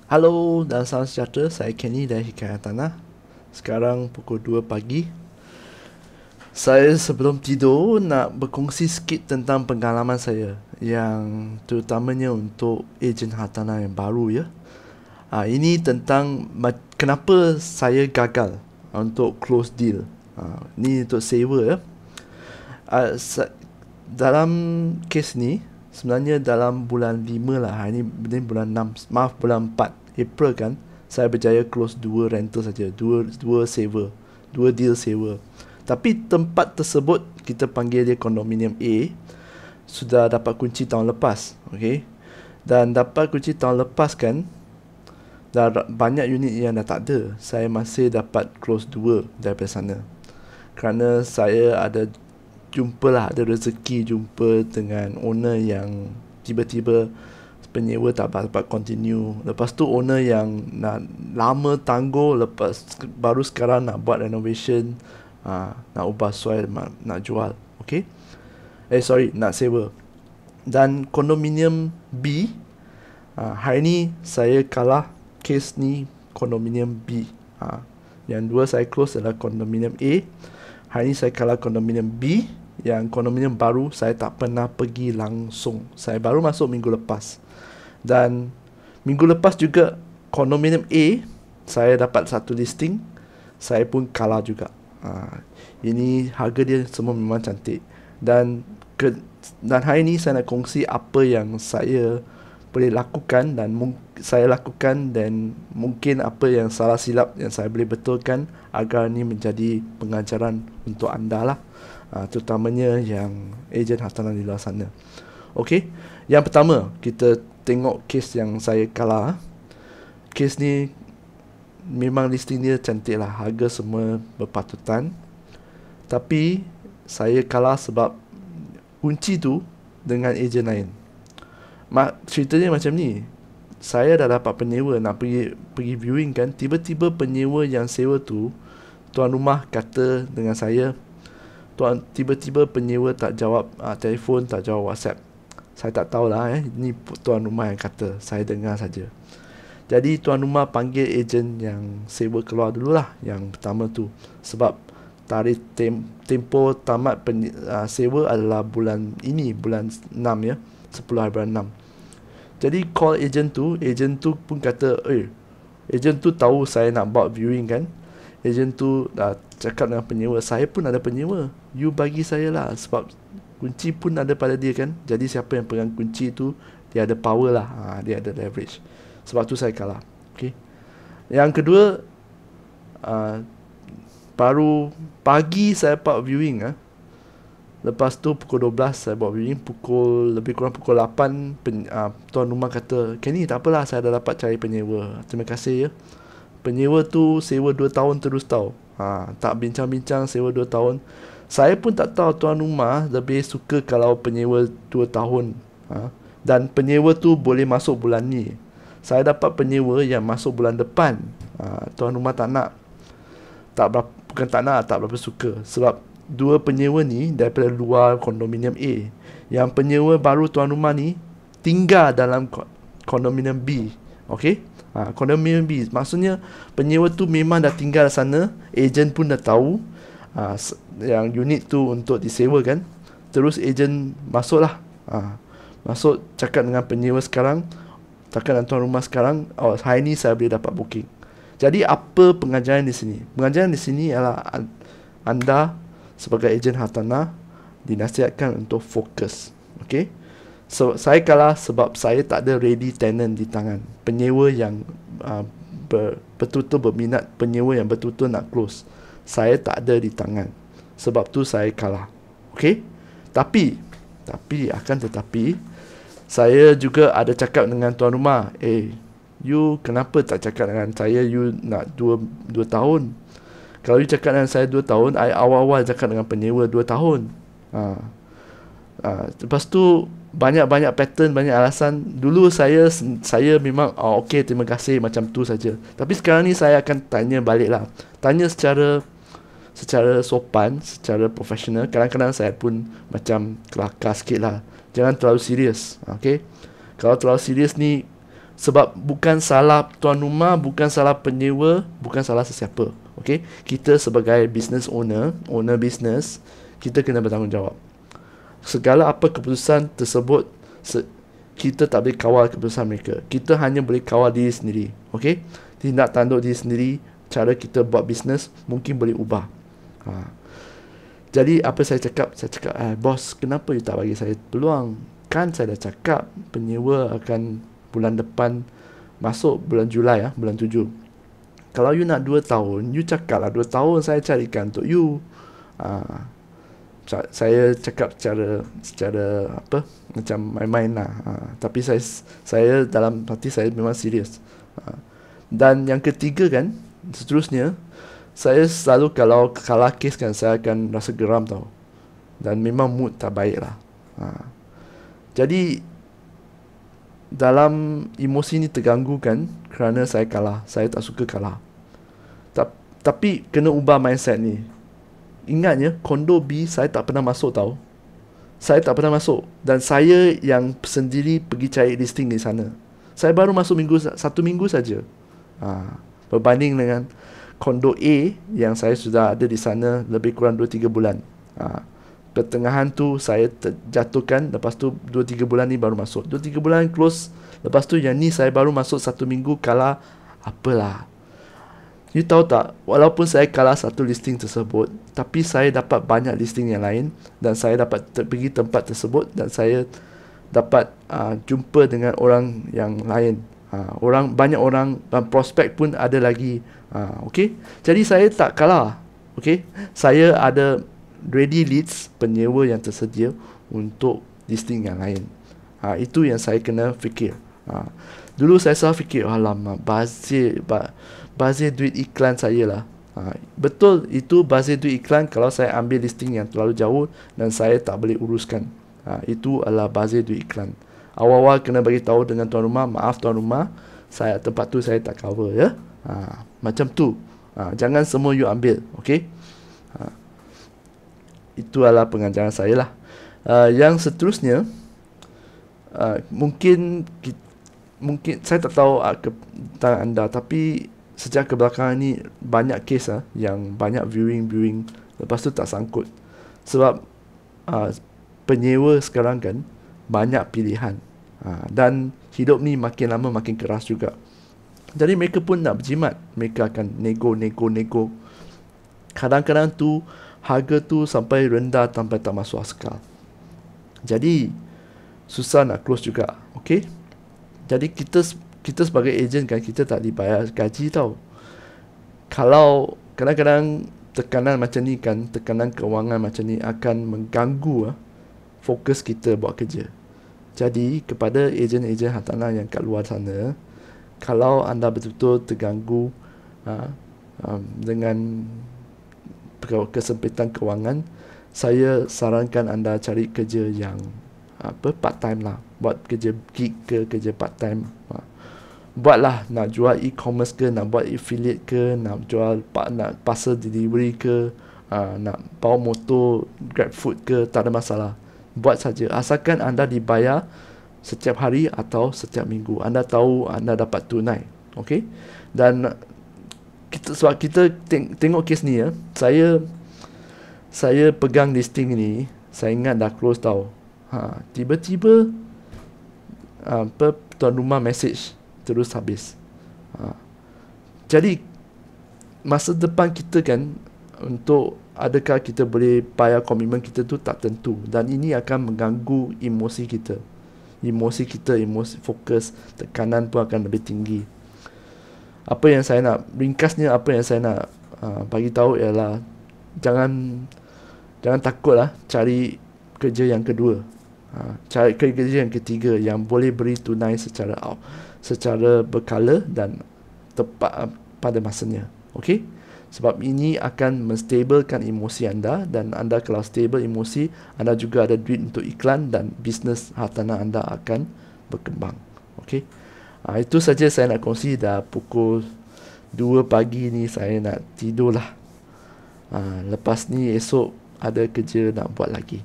Halo dan salam sejahtera, saya Kenny dari Hikayat Tanah. Sekarang pukul 2 pagi. Saya sebelum tidur nak berkongsi sikit tentang pengalaman saya, yang terutamanya untuk ejen hartanah yang baru ya. Ini tentang kenapa saya gagal untuk close deal. Ini untuk saver ya. Dalam kes ni sebenarnya dalam bulan 5 lah. Ini bulan 6, maaf, bulan 4 April kan, saya berjaya close 2 rental saja, dua saver, 2 deal saver. Tapi tempat tersebut kita panggil dia kondominium A, sudah dapat kunci tahun lepas, okey. Dan dapat kunci tahun lepas kan, dah banyak unit yang dah tak ada. Saya masih dapat close 2 daripada sana. Kerana saya ada ada rezeki jumpa dengan owner yang tiba-tiba penyewa tak dapat continue. Lepas tu owner yang nak lama tangguh, lepas baru sekarang nak buat renovation, nak ubah soil, nak jual. Okay, nak sewa. Dan kondominium B, hari ni saya kalah kes ni kondominium B. Yang dua saya close adalah kondominium A. Hari ni saya kalah kondominium B. Yang kondominium baru saya tak pernah pergi langsung. Saya baru masuk minggu lepas. Dan minggu lepas juga kondominium A, saya dapat satu listing, saya pun kalah juga. Ini harga dia semua memang cantik. Dan hari ni saya nak kongsi apa yang saya boleh lakukan dan saya lakukan, dan mungkin apa yang salah silap yang saya boleh betulkan agar ni menjadi pengajaran untuk anda lah, terutamanya yang ejen hartanah di luar sana. Okey, yang pertama kita tengok kes yang saya kalah. Kes ni memang listing dia cantik lah, harga semua berpatutan, tapi saya kalah sebab kunci tu dengan ejen lain. Ceritanya macam ni, saya dah dapat penyewa nak pergi viewing kan. Tiba-tiba penyewa yang sewa tu, tuan rumah kata dengan saya, tiba-tiba penyewa tak jawab telefon, tak jawab WhatsApp. Saya tak tahulah ni tuan rumah yang kata, saya dengar saja. Jadi tuan rumah panggil ejen yang sewa keluar dululah, yang pertama tu. Sebab tarikh tempoh tamat sewa adalah bulan ini, bulan 6 ya, 10 hari bulan 6. Jadi call ejen tu pun kata, ejen tu tahu saya nak buat viewing kan. Ejen tu cakap dengan penyewa, saya pun ada penyewa, you bagi saya lah, sebab kunci pun ada pada dia kan. Jadi siapa yang pegang kunci tu, dia ada power lah, dia ada leverage. Sebab tu saya kalah. Okay. Yang kedua, baru pagi saya buat viewing. Lepas tu pukul 12 saya buat viewing, lebih kurang pukul 8 tuan rumah kata, Kenny tak apalah, saya dah dapat cari penyewa, terima kasih ya. Penyewa tu sewa 2 tahun terus tau. Tak bincang-bincang, sewa 2 tahun. Saya pun tak tahu tuan rumah lebih suka kalau penyewa 2 tahun. Dan penyewa tu boleh masuk bulan ni. Saya dapat penyewa yang masuk bulan depan. Tuan rumah tak nak. Bukan tak nak, tak berapa suka. Sebab dua penyewa ni daripada luar kondominium A. Yang penyewa baru tuan rumah ni tinggal dalam kondominium B. Okey? Kondominium B. Maksudnya penyewa tu memang dah tinggal sana. Ejen pun dah tahu yang unit tu untuk disewa kan. Terus ejen masuk lah. Masuk cakap dengan penyewa sekarang, cakap dengan tuan rumah sekarang, hari ni saya boleh dapat booking. Jadi apa pengajaran di sini? Pengajaran di sini ialah anda sebagai ejen hartanah dinasihatkan untuk fokus. Okay? So, saya kalah sebab saya tak ada ready tenant di tangan. Penyewa yang betul-betul berminat, penyewa yang betul-betul nak close, saya tak ada di tangan. Sebab tu saya kalah. Okay? Tapi akan tetapi saya juga ada cakap dengan tuan rumah, you kenapa tak cakap dengan saya you nak 2 tahun? Kalau you cakap dengan saya 2 tahun, I awal-awal cakap dengan penyewa 2 tahun. Lepas tu banyak pattern, banyak alasan. Dulu saya memang okey, terima kasih, macam tu saja. Tapi sekarang ni saya akan tanya balik lah. Tanya secara sopan, secara profesional. Kadang-kadang saya pun macam kelakar sikit lah. Jangan terlalu serius. Okay? Kalau terlalu serius ni, Sebab bukan salah tuan rumah, bukan salah penyewa, bukan salah sesiapa. Okay? Kita sebagai business owner business, kita kena bertanggungjawab. Segala apa keputusan tersebut, kita tak boleh kawal keputusan mereka. Kita hanya boleh kawal diri sendiri. Okay? Tindak tanduk diri sendiri, cara kita buat bisnes mungkin boleh ubah. Jadi apa saya cakap, bos, kenapa you tak bagi saya peluang? Kan saya dah cakap penyewa akan bulan depan masuk bulan Julai, bulan 7. Kalau you nak 2 tahun, you cakap lah 2 tahun saya carikan untuk you. Saya cakap secara apa, macam main-main lah. Tapi saya dalam hati saya memang serius. Dan yang ketiga kan, seterusnya, saya selalu kalau kalah kes kan, saya akan rasa geram tau. Dan memang mood tak baik lah. Jadi dalam emosi ni terganggu kan, kerana saya kalah. Saya tak suka kalah. Tapi kena ubah mindset ni. Ingatnya, kondo B saya tak pernah masuk tau. Saya tak pernah masuk. Dan saya yang sendiri pergi cari listing di sana. Saya baru masuk 1 minggu saja. Berbanding dengan kondo A yang saya sudah ada di sana lebih kurang 2-3 bulan. Pertengahan tu saya terjatuhkan. Lepas tu 2-3 bulan ni baru masuk. 2-3 bulan close. Lepas tu yang ni saya baru masuk 1 minggu, kalah. Apalah. You tahu tak, walaupun saya kalah satu listing tersebut, tapi saya dapat banyak listing yang lain. Dan saya dapat pergi tempat tersebut. Dan saya dapat jumpa dengan orang yang lain. Banyak orang, prospek pun ada lagi. Okay. Jadi saya tak kalah. Okay. Saya ada ready leads penyewa yang tersedia untuk listing yang lain. Itu yang saya kena fikir. Dulu saya salah fikir, alamak, bazir duit iklan saya lah. Betul, itu bazir duit iklan kalau saya ambil listing yang terlalu jauh dan saya tak boleh uruskan. Itu adalah bazir duit iklan. Awal-awal kena bagi tahu dengan tuan rumah, maaf tuan rumah, tempat tu saya tak cover ya. Macam tu. Jangan semua you ambil, okey? Itu adalah pengajaran saya lah. Yang seterusnya, mungkin saya tak tahu tentang anda, tapi sejak kebelakangan ni banyak kes yang banyak viewing lepas tu tak sangkut. Sebab penyewa sekarang kan banyak pilihan. Dan hidup ni makin lama makin keras juga. Jadi mereka pun nak berjimat. Mereka akan nego. Kadang-kadang tu harga tu sampai rendah sampai tak masuk akal. Jadi susah nak close juga. Okay. Jadi kita sebagai ejen kan, kita tak dibayar gaji tau. Kalau kadang-kadang tekanan macam ni kan, tekanan kewangan macam ni akan mengganggu fokus kita buat kerja. Jadi kepada ejen-ejen hartanah yang kat luar sana, kalau anda betul-betul terganggu dengan kesempitan kewangan, saya sarankan anda cari kerja yang part time lah. Buat kerja gig ke, kerja part time. Buatlah, nak jual e-commerce ke, nak buat affiliate ke, nak jual nak parcel delivery ke, nak bawa motor grab food ke, tak ada masalah. Buat saja, asalkan anda dibayar setiap hari atau setiap minggu. Anda tahu anda dapat tunai. Okay. Dan sebab kita tengok kes ni ya, saya pegang listing ni, saya ingat dah close tau. Tiba-tiba tuan rumah message terus habis. Jadi masa depan kita kan, untuk adakah kita boleh bayar komitmen kita tu tak tentu. Dan ini akan mengganggu emosi kita. Emosi fokus, tekanan pun akan lebih tinggi. Apa yang saya nak ringkasnya, apa yang saya nak bagi tahu ialah jangan takutlah cari kerja yang kedua. Cari kerja yang ketiga yang boleh beri tunai secara berkala dan tepat pada masanya. Okey? Sebab ini akan menstabilkan emosi anda, dan anda kalau stable emosi, anda juga ada duit untuk iklan dan bisnes hartanah anda akan berkembang. Okey? Itu saja saya nak kongsi. Dah pukul 2 pagi ni saya nak tidur lah. Lepas ni esok ada kerja nak buat lagi.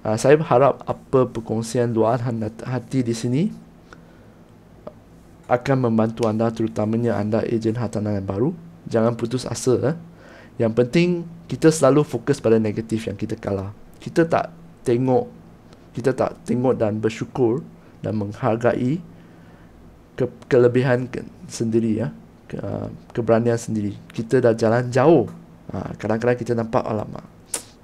Saya harap apa perkongsian luahan hati di sini akan membantu anda, terutamanya anda ejen hartanah yang baru. Jangan putus asa. Yang penting kita selalu fokus pada negatif yang kita kalah. Kita tak tengok dan bersyukur dan menghargai kelebihan sendiri, keberanian sendiri. Kita dah jalan jauh. Kadang-kadang kita nampak alamak,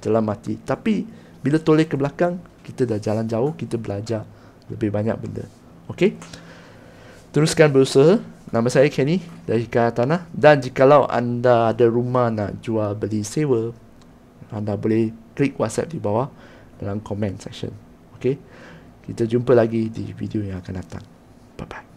jalan mati. Tapi bila toleh ke belakang, kita dah jalan jauh, kita belajar lebih banyak benda. Okey? Teruskan berusaha. Nama saya Kenny dari Hikayat Hartanah. Dan jikalau anda ada rumah nak jual, beli, sewa, anda boleh klik WhatsApp di bawah dalam comment section. Okey? Kita jumpa lagi di video yang akan datang. Bye-bye.